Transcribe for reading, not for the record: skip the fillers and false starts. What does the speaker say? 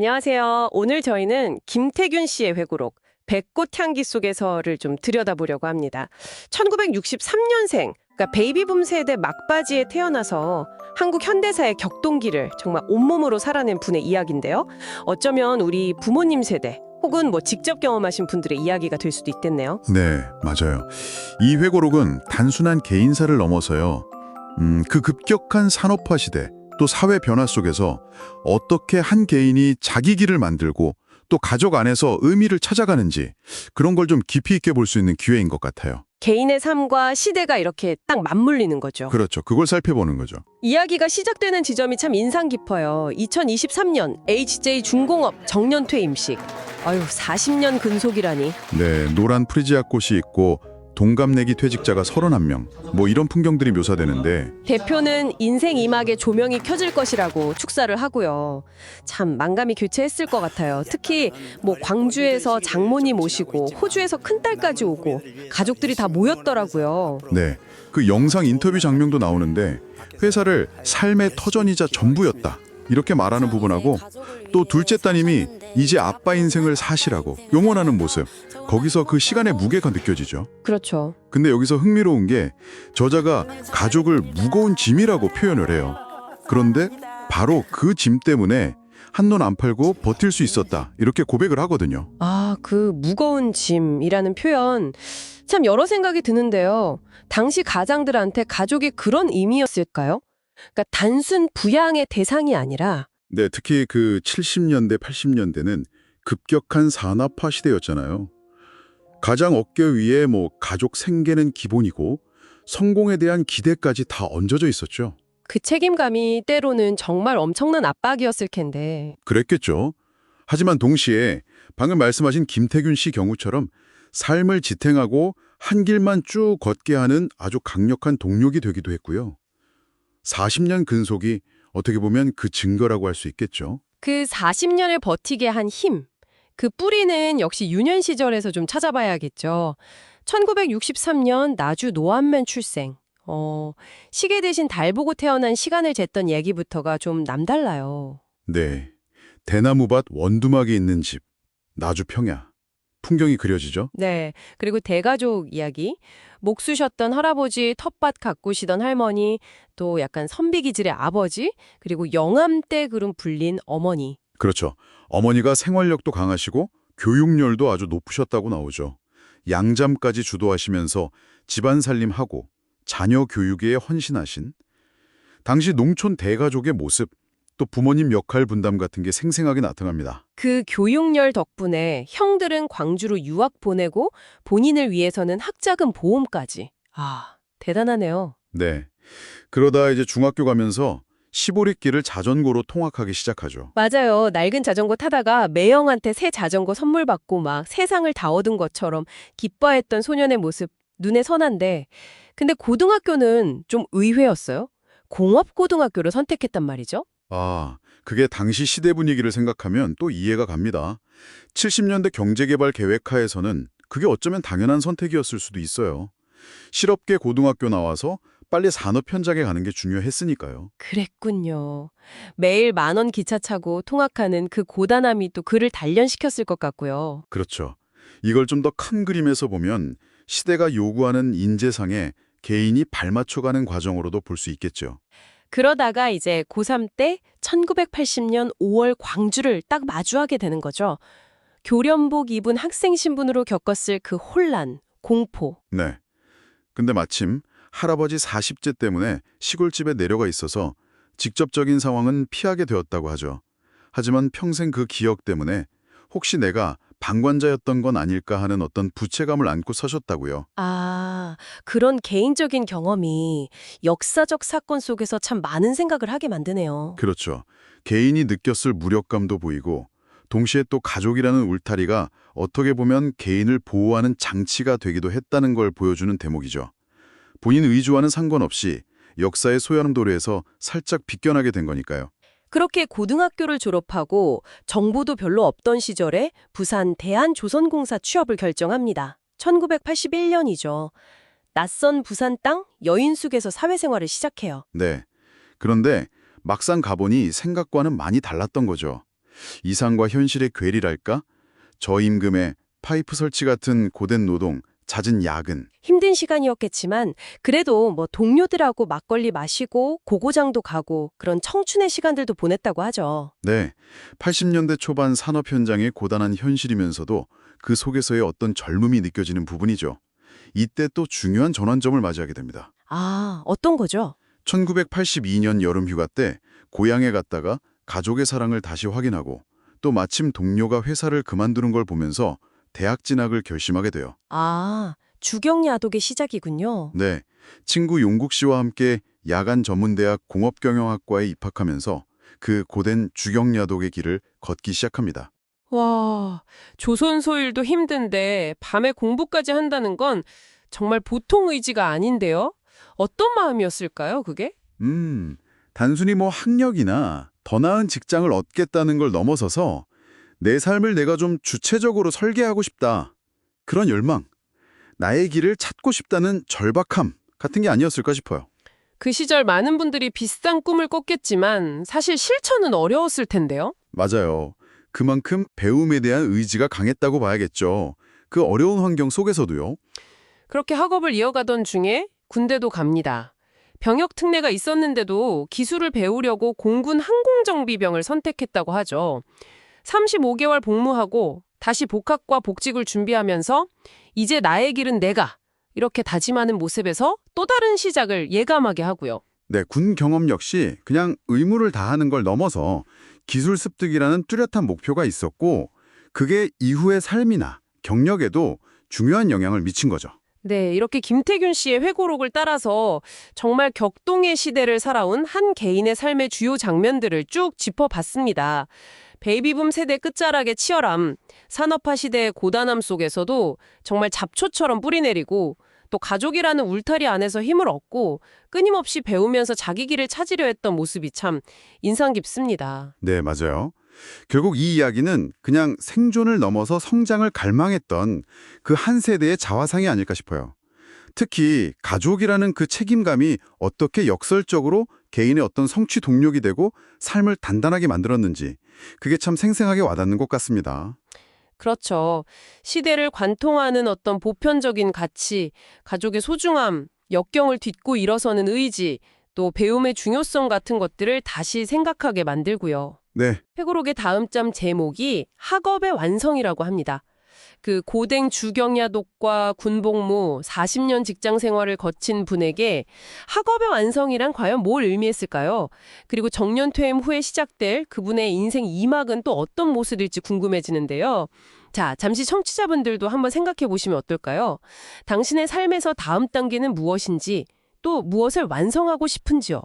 안녕하세요. 오늘 저희는 김태균 씨의 회고록 백꽃 향기 속에서를 좀 들여다보려고 합니다. 1963년생, 그러니까 베이비붐 세대 막바지에 태어나서 한국 현대사의 격동기를 정말 온몸으로 살아낸 분의 이야기인데요. 어쩌면 우리 부모님 세대 혹은 뭐 직접 경험하신 분들의 이야기가 될 수도 있겠네요. 네, 맞아요. 이 회고록은 단순한 개인사를 넘어서요. 그 급격한 산업화 시대, 또 사회 변화 속에서 어떻게 한 개인이 자기 길을 만들고 또 가족 안에서 의미를 찾아가는지 그런 걸 좀 깊이 있게 볼 수 있는 기회인 것 같아요. 개인의 삶과 시대가 이렇게 딱 맞물리는 거죠. 그렇죠. 그걸 살펴보는 거죠. 이야기가 시작되는 지점이 참 인상 깊어요. 2023년 HJ 중공업 정년 퇴임식. 아유, 40년 근속이라니. 네, 노란 프리지아 꽃이 있고 동갑내기 퇴직자가 31명. 뭐 이런 풍경들이 묘사되는데 대표는 인생 2막에 조명이 켜질 것이라고 축사를 하고요. 참 만감이 교체했을 것 같아요. 특히 뭐 광주에서 장모님 오시고 호주에서 큰딸까지 오고 가족들이 다 모였더라고요. 네, 그 영상 인터뷰 장면도 나오는데 회사를 삶의 터전이자 전부였다. 이렇게 말하는 부분하고 또 둘째 따님이 이제 아빠 인생을 사시라고 용언하는 모습. 거기서 그 시간의 무게가 느껴지죠. 그렇죠. 근데 여기서 흥미로운 게 저자가 가족을 무거운 짐이라고 표현을 해요. 그런데 바로 그 짐 때문에 한눈 안 팔고 버틸 수 있었다. 이렇게 고백을 하거든요. 아, 그 무거운 짐이라는 표현 참 여러 생각이 드는데요. 당시 가장들한테 가족이 그런 의미였을까요? 그러니까 단순 부양의 대상이 아니라 네, 특히 그 70년대, 80년대는 급격한 산업화 시대였잖아요. 가장 어깨 위에 뭐 가족 생계는 기본이고 성공에 대한 기대까지 다 얹어져 있었죠. 그 책임감이 때로는 정말 엄청난 압박이었을 텐데. 그랬겠죠. 하지만 동시에 방금 말씀하신 김태균 씨 경우처럼 삶을 지탱하고 한 길만 쭉 걷게 하는 아주 강력한 동력이 되기도 했고요. 40년 근속이 어떻게 보면 그 증거라고 할 수 있겠죠. 그 40년을 버티게 한 힘, 그 뿌리는 역시 유년 시절에서 좀 찾아봐야겠죠. 1963년 나주 노안면 출생. 시계 대신 달 보고 태어난 시간을 쟀던 얘기부터가 좀 남달라요. 네, 대나무밭 원두막이 있는 집, 나주 평야. 풍경이 그려지죠? 네. 그리고 대가족 이야기. 목수셨던 할아버지, 텃밭 가꾸시던 할머니, 또 약간 선비 기질의 아버지, 그리고 영암때 그름 불린 어머니. 그렇죠. 어머니가 생활력도 강하시고 교육열도 아주 높으셨다고 나오죠. 양잠까지 주도하시면서 집안 살림하고 자녀 교육에 헌신하신 당시 농촌 대가족의 모습, 또 부모님 역할 분담 같은 게 생생하게 나타납니다. 그 교육열 덕분에 형들은 광주로 유학 보내고 본인을 위해서는 학자금 보험까지. 아, 대단하네요. 네. 그러다 이제 중학교 가면서 시보리길을 자전거로 통학하기 시작하죠. 맞아요. 낡은 자전거 타다가 매형한테 새 자전거 선물 받고 막 세상을 다 얻은 것처럼 기뻐했던 소년의 모습 눈에 선한데 근데 고등학교는 좀 의외였어요. 공업고등학교를 선택했단 말이죠. 아, 그게 당시 시대 분위기를 생각하면 또 이해가 갑니다. 70년대 경제개발 계획하에서는 그게 어쩌면 당연한 선택이었을 수도 있어요. 실업계 고등학교 나와서 빨리 산업 현장에 가는 게 중요했으니까요. 그랬군요. 매일 10,000원 기차 타고 통학하는 그 고단함이 또 그를 단련시켰을 것 같고요. 그렇죠. 이걸 좀 더 큰 그림에서 보면 시대가 요구하는 인재상에 개인이 발맞춰가는 과정으로도 볼 수 있겠죠. 그러다가 이제 고3 때 1980년 5월 광주를 딱 마주하게 되는 거죠. 교련복 입은 학생 신분으로 겪었을 그 혼란, 공포. 네. 근데 마침 할아버지 40제 때문에 시골집에 내려가 있어서 직접적인 상황은 피하게 되었다고 하죠. 하지만 평생 그 기억 때문에 혹시 내가 방관자였던 건 아닐까 하는 어떤 부채감을 안고 서셨다고요. 아, 그런 개인적인 경험이 역사적 사건 속에서 참 많은 생각을 하게 만드네요. 그렇죠. 개인이 느꼈을 무력감도 보이고 동시에 또 가족이라는 울타리가 어떻게 보면 개인을 보호하는 장치가 되기도 했다는 걸 보여주는 대목이죠. 본인 의지와는 상관없이 역사의 소연도로에서 살짝 비껴나게 된 거니까요. 그렇게 고등학교를 졸업하고 정보도 별로 없던 시절에 부산 대한조선공사 취업을 결정합니다. 1981년이죠. 낯선 부산 땅 여인숙에서 사회생활을 시작해요. 네. 그런데 막상 가보니 생각과는 많이 달랐던 거죠. 이상과 현실의 괴리랄까? 저임금의 파이프 설치 같은 고된 노동, 잦은 야근. 힘든 시간이었겠지만 그래도 뭐 동료들하고 막걸리 마시고 고고장도 가고 그런 청춘의 시간들도 보냈다고 하죠. 네, 80년대 초반 산업 현장의 고단한 현실이면서도 그 속에서의 어떤 젊음이 느껴지는 부분이죠. 이때 또 중요한 전환점을 맞이하게 됩니다. 아, 어떤 거죠? 1982년 여름 휴가 때 고향에 갔다가 가족의 사랑을 다시 확인하고 또 마침 동료가 회사를 그만두는 걸 보면서 대학 진학을 결심하게 돼요. 아, 주경야독의 시작이군요. 네, 친구 용국 씨와 함께 야간 전문대학 공업경영학과에 입학하면서 그 고된 주경야독의 길을 걷기 시작합니다. 와, 조선소일도 힘든데 밤에 공부까지 한다는 건 정말 보통 의지가 아닌데요? 어떤 마음이었을까요, 그게? 단순히 뭐 학력이나 더 나은 직장을 얻겠다는 걸 넘어서서 내 삶을 내가 좀 주체적으로 설계하고 싶다. 그런 열망, 나의 길을 찾고 싶다는 절박함 같은 게 아니었을까 싶어요. 그 시절 많은 분들이 비슷한 꿈을 꿨겠지만 사실 실천은 어려웠을 텐데요. 맞아요. 그만큼 배움에 대한 의지가 강했다고 봐야겠죠. 그 어려운 환경 속에서도요. 그렇게 학업을 이어가던 중에 군대도 갑니다. 병역 특례가 있었는데도 기술을 배우려고 공군 항공정비병을 선택했다고 하죠. 35개월 복무하고 다시 복학과 복직을 준비하면서 이제 나의 길은 내가 이렇게 다짐하는 모습에서 또 다른 시작을 예감하게 하고요. 네, 군 경험 역시 그냥 의무를 다하는 걸 넘어서 기술 습득이라는 뚜렷한 목표가 있었고 그게 이후의 삶이나 경력에도 중요한 영향을 미친 거죠. 네, 이렇게 김태균 씨의 회고록을 따라서 정말 격동의 시대를 살아온 한 개인의 삶의 주요 장면들을 쭉 짚어봤습니다. 베이비붐 세대 끝자락의 치열함, 산업화 시대의 고단함 속에서도 정말 잡초처럼 뿌리내리고 또 가족이라는 울타리 안에서 힘을 얻고 끊임없이 배우면서 자기 길을 찾으려 했던 모습이 참 인상 깊습니다. 네, 맞아요. 결국 이 이야기는 그냥 생존을 넘어서 성장을 갈망했던 그 한 세대의 자화상이 아닐까 싶어요. 특히 가족이라는 그 책임감이 어떻게 역설적으로 개인의 어떤 성취 동력이 되고 삶을 단단하게 만들었는지 그게 참 생생하게 와닿는 것 같습니다. 그렇죠. 시대를 관통하는 어떤 보편적인 가치, 가족의 소중함, 역경을 딛고 일어서는 의지, 또 배움의 중요성 같은 것들을 다시 생각하게 만들고요. 네, 회고록의 다음 장 제목이 학업의 완성이라고 합니다. 그 고된 주경야독과 군복무 40년 직장 생활을 거친 분에게 학업의 완성이란 과연 뭘 의미했을까요? 그리고 정년퇴임 후에 시작될 그분의 인생 2막은 또 어떤 모습일지 궁금해지는데요. 자, 잠시 청취자분들도 한번 생각해 보시면 어떨까요? 당신의 삶에서 다음 단계는 무엇인지, 또 무엇을 완성하고 싶은지요?